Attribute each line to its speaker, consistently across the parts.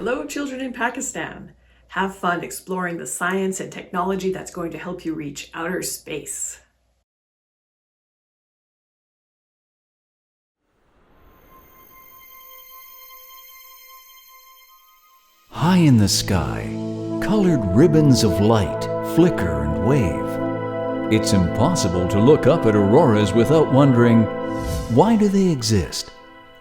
Speaker 1: Hello, children in Pakistan. Have fun exploring the science and technology that's going to help you reach outer space.
Speaker 2: High in the sky, colored ribbons of light flicker and wave. It's impossible to look up at auroras without wondering, why do they exist?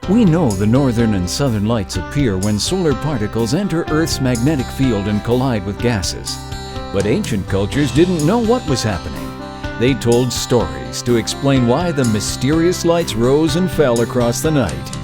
Speaker 2: We know the northern and southern lights appear when solar particles enter Earth's magnetic field and collide with gases. But ancient cultures didn't know what was happening. They told stories to explain why the mysterious lights rose and fell across the night.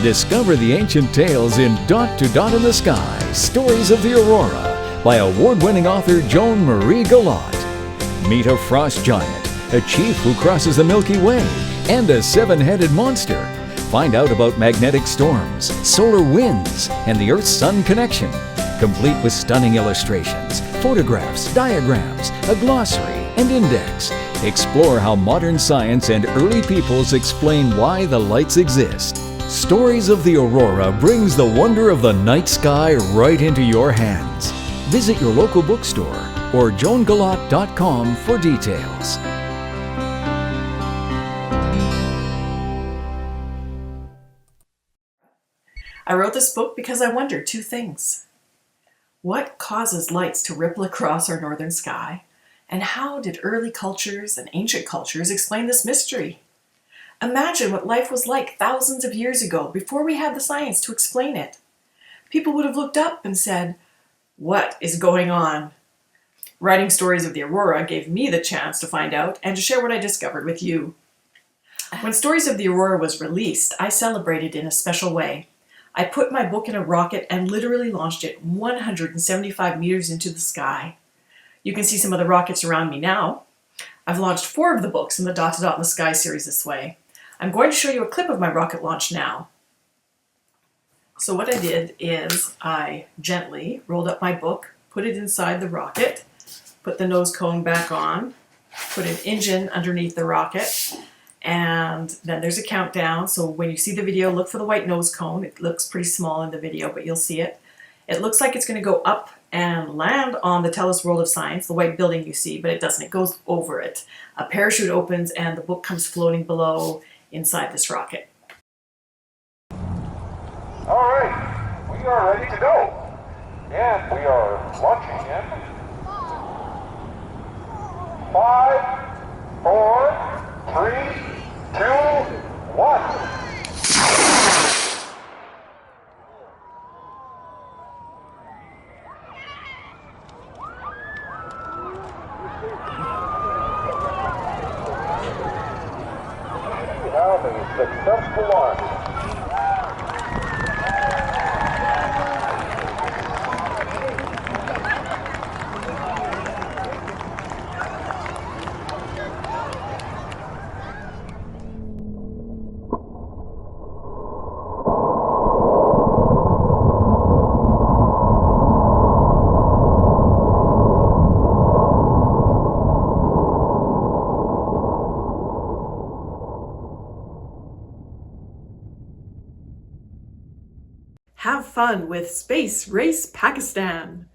Speaker 2: Discover the ancient tales in Dot to Dot in the Sky, Stories of the Aurora by award-winning author Joan Marie Galat. Meet a frost giant, a chief who crosses the Milky Way, and a seven-headed monster. Find out about magnetic storms, solar winds, and the Earth-Sun connection, complete with stunning illustrations, photographs, diagrams, a glossary, and index. Explore how modern science and early peoples explain why the lights exist. Stories of the Aurora brings the wonder of the night sky right into your hands. Visit your local bookstore or joangalat.com for details.
Speaker 1: I wrote this book because I wondered two things. What causes lights to ripple across our northern sky? And how did early cultures and ancient cultures explain this mystery? Imagine what life was like thousands of years ago before we had the science to explain it. People would have looked up and said, "What is going on?" Writing Stories of the Aurora gave me the chance to find out and to share what I discovered with you. When Stories of the Aurora was released, I celebrated in a special way. I put my book in a rocket and literally launched it 175 meters into the sky. You can see some of the rockets around me now. I've launched 4 of the books in the Dot to Dot in the Sky series this way. I'm going to show you a clip of my rocket launch now. So what I did is I gently rolled up my book, put it inside the rocket, put the nose cone back on, put an engine underneath the rocket, and then there's a countdown. So when you see the video, look for the white nose cone. It looks pretty small in the video, but you'll see it. It looks like it's going to go up and land on the Tell Us World of Science, the white building you see, but it doesn't. It goes over it. A parachute opens and the book comes floating below inside this rocket.
Speaker 3: All right, we are ready to go. And we are launching in 5, 4, 3, 2, 1. Having a successful launch.
Speaker 1: Have fun with Space Race Pakistan!